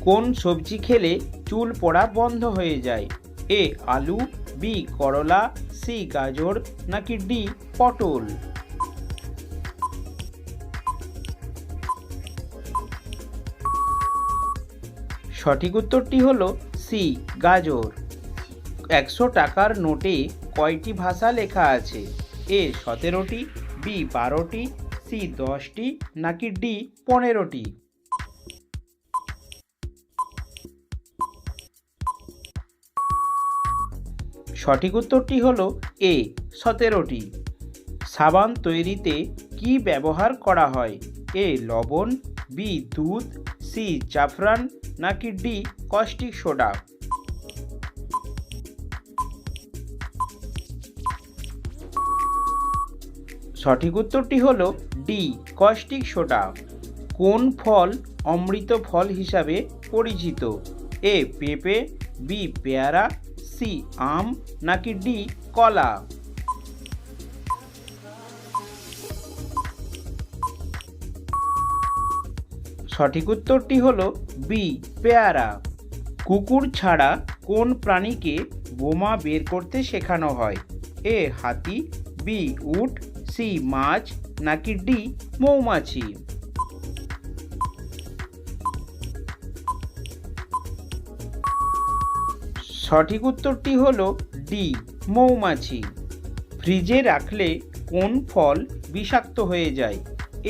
কোন সবজি খেলে চুল পড়া বন্ধ হয়ে যায়? এ আলু, বি করলা, সি গাজর নাকি ডি পটল? সঠিক উত্তরটি হলো সি গাজর। 100 টাকার নোটে কয়টি ভাষা লেখা আছে? এ 17টি, বি 12টি, সি 10টি নাকি ডি 15টি? সঠিক উত্তরটি হলো এ 17টি। সাবান তৈরিতে কি ব্যবহার করা হয়? এ লবণ, বি দুধ, সি জাফরান নাকি ডি কস্টিক সোডা? সঠিক উত্তরটি হলো ডি কস্টিক সোডা। কোন ফল অমৃত ফল হিসাবে পরিচিত? এ পেঁপে, বি পেয়ারা, সি আম নাকি ডি কলা? সঠিক উত্তরটি হলো বি পেয়ারা। কুকুর ছাড়া কোন প্রাণীকে বোমা বের করতে শেখানো হয়? এ হাতি, বি উট, সি মাছ নাকি ডি মৌমাছি? সঠিক উত্তরটি হলো ডি মৌমাছি। ফ্রিজে রাখলে কোন ফল বিষাক্ত হয়ে যায়?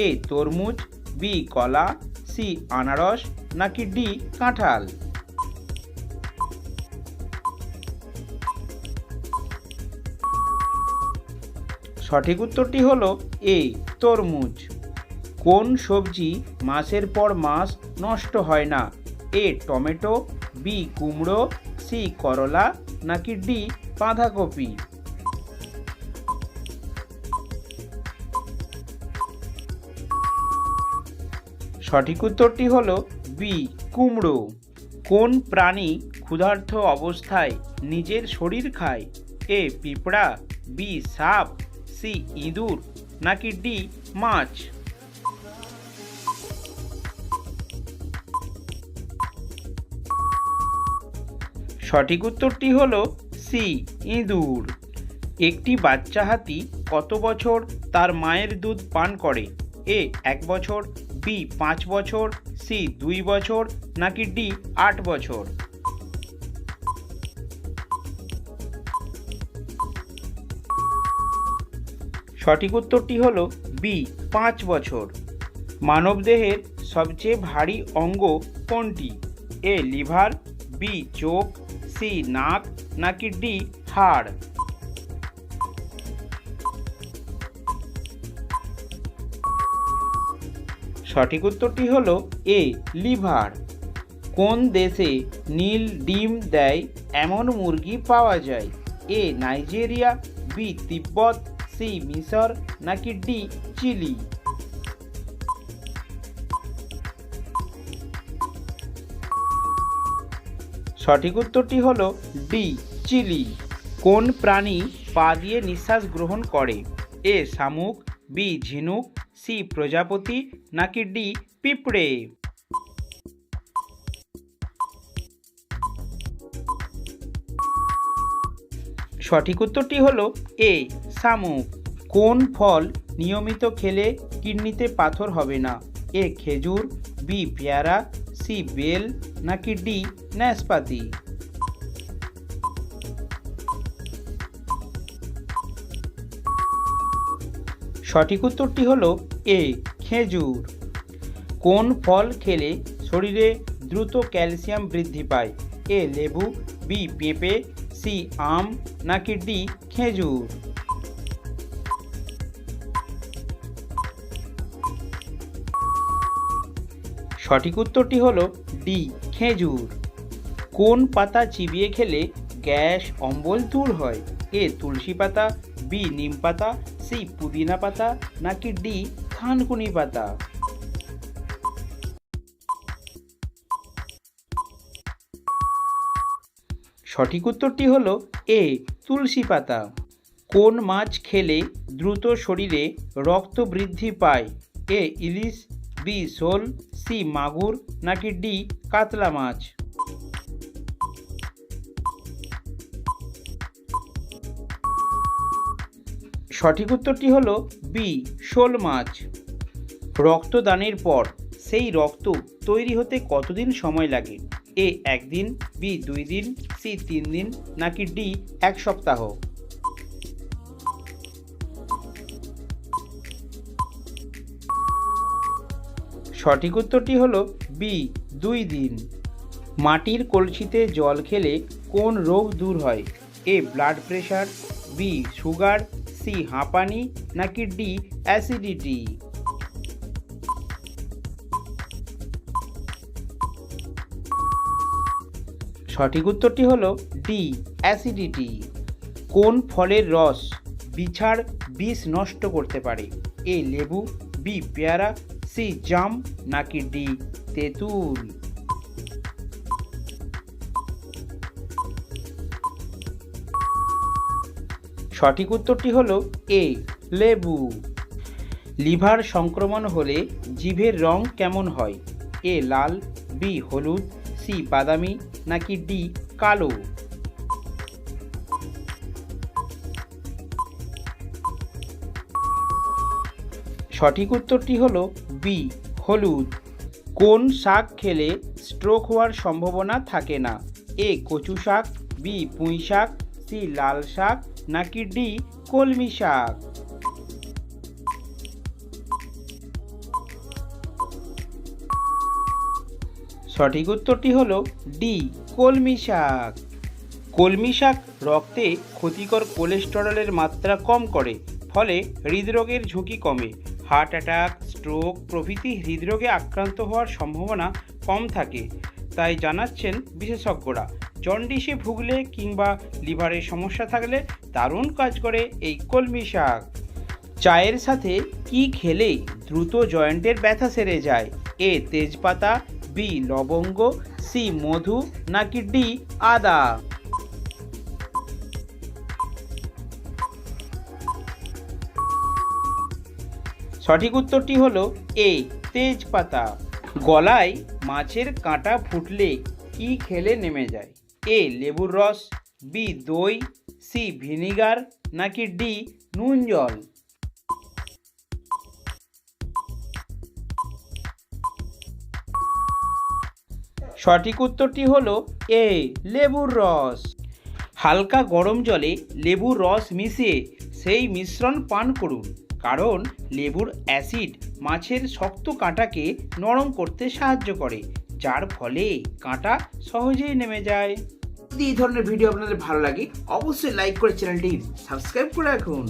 এ তরমুজ, বি কলা, সি আনারস নাকি ডি কাঁঠাল? সঠিক উত্তরটি হলো এ তরমুজ। কোন সবজি মাসের পর মাস নষ্ট হয় না? এ টমেটো, বি কুমড়ো, সি করলা নাকি ডি বাঁধাকপি? সঠিক উত্তরটি হলো বি কুমড়ো। কোন প্রাণী ক্ষুধার্ত অবস্থায় নিজের শরীর খায়? এ পিঁপড়া, বি সাপ, সি ইঁদুর নাকি ডি মাছ? সঠিক উত্তরটি হলো সি ইঁদুর। একটি বাচ্চা হাতি কত বছর তার মায়ের দুধ পান করে? এ 1 বছর, বি 5 বছর, সি 2 বছর নাকি ডি 8 বছর? সঠিক উত্তরটি হলো বি 5 বছর। মানবদেহের সবচেয়ে ভারী অঙ্গ কোনটি? এ লিভার, বি চোখ, সি নাক নাকি ডি হাড়? সঠিক উত্তরটি হলো এ লিভার। কোন দেশে নীল ডিম দেয় এমন মুরগি পাওয়া যায়? এ নাইজেরিয়া, বি তিব্বত, সি মিশর নাকি ডি চিলি? সঠিক উত্তরটি হলো ডি চিলি। কোন প্রাণী পা দিয়ে নিঃশ্বাস গ্রহণ করে? এ শামুক, বি ঝিনুক, সি প্রজাপতি নাকি ডি পিঁপড়ে? সঠিক উত্তরটি হলো এ শামুক। কোন ফল নিয়মিত খেলে কিডনিতে পাথর হবে না? এ খেজুর, বি পেয়ারা, সি বেল নাকি ডি নাশপাতি? সঠিক উত্তরটি হলো এ খেজুর। কোন ফল খেলে শরীরে দ্রুত ক্যালসিয়াম বৃদ্ধি পায়? এ লেবু, বি পেঁপে, সি আম নাকি ডি খেজুর? সঠিক উত্তরটি হলো ডি খেজুর। কোন পাতা চিবিয়ে খেলে গ্যাস অম্বল দূর হয়? এ তুলসী পাতা, বি নিম পাতা, সি পুদিনা পাতা নাকি ডি থানকুনি পাতা? সঠিক উত্তরটি হলো এ তুলসী পাতা। কোন মাছ খেলে দ্রুত শরীরে রক্ত বৃদ্ধি পায়? এ ইলিশ, বি শোল, সি মাগুর নাকি ডি কাতলা মাছ? সঠিক উত্তরটি হলো বি শোল মাছ। রক্তদানের পর সেই রক্ত তৈরি হতে কতদিন সময় লাগে? এ 1 দিন, বি 2 দিন, সি 3 দিন নাকি ডি 1 সপ্তাহ? সঠিক উত্তরটি হলো বি 2 দিন। মাটির কলসিতে জল খেলে কোন রোগ দূর হয়? A blood pressure, B sugar, C হাঁপানি নাকি ডি অ্যাসিডিটি? সঠিক উত্তরটি হলো ডি অ্যাসিডিটি। কোন ফলের রস বিছার বিষ নষ্ট করতে পারে? এ লেবু, বি পেয়ারা, সি জাম নাকি ডি তেঁতুল? সঠিক উত্তরটি হলো এ লেবু। লিভার সংক্রমণ হলে জিভের রং কেমন হয়? এ লাল, বি হলুদ, সি বাদামি নাকি ডি কালো? সঠিক উত্তরটি হলো বি হলুদ। কোন শাক খেলে স্ট্রোক হওয়ার সম্ভাবনা থাকে না? এ কচু শাক, বি পুঁই শাক, সি লাল শাক নাকি ডি কলমি শাক? সঠিক উত্তরটি হলো ডি কলমি শাক। কলমি শাক রক্তে ক্ষতিকর কোলেস্টেরলের মাত্রা কম করে, ফলে হৃদরোগের ঝুঁকি কমে। হার্ট অ্যাটাক, স্ট্রোক প্রভৃতি হৃদরোগে আক্রান্ত হওয়ার সম্ভাবনা কম থাকে, তাই জানাচ্ছেন বিশেষজ্ঞরা। জন্ডিসে ভুগলে কিংবা লিভারের সমস্যা থাকলে দারুণ কাজ করে এই কলমি শাক। চায়ের সাথে কি খেলে দ্রুত জয়েন্টের ব্যথা সেরে যায়? এ তেজপাতা, বি লবঙ্গ, সি মধু নাকি ডি আদা? সঠিক উত্তরটি হলো এ তেজপাতা। গলায় মাছের কাঁটা ফুটলে কি খেলে নেমে যায়? এ লেবুর রস, বি দই, সি ভিনিগার নাকি ডি নুন জল? সঠিক উত্তরটি হলো এ লেবুর রস। হালকা গরম জলে লেবুর রস মিশিয়ে সেই মিশ্রণ পান করুন, কারণ লেবুর অ্যাসিড মাছের শক্ত কাঁটাকে নরম করতে সাহায্য করে, যার ফলে কাঁটা সহজেই নেমে যায়। যদি এই ধরনের ভিডিও আপনাদের ভালো লাগে অবশ্যই লাইক করে চ্যানেলটি সাবস্ক্রাইব করে রাখুন।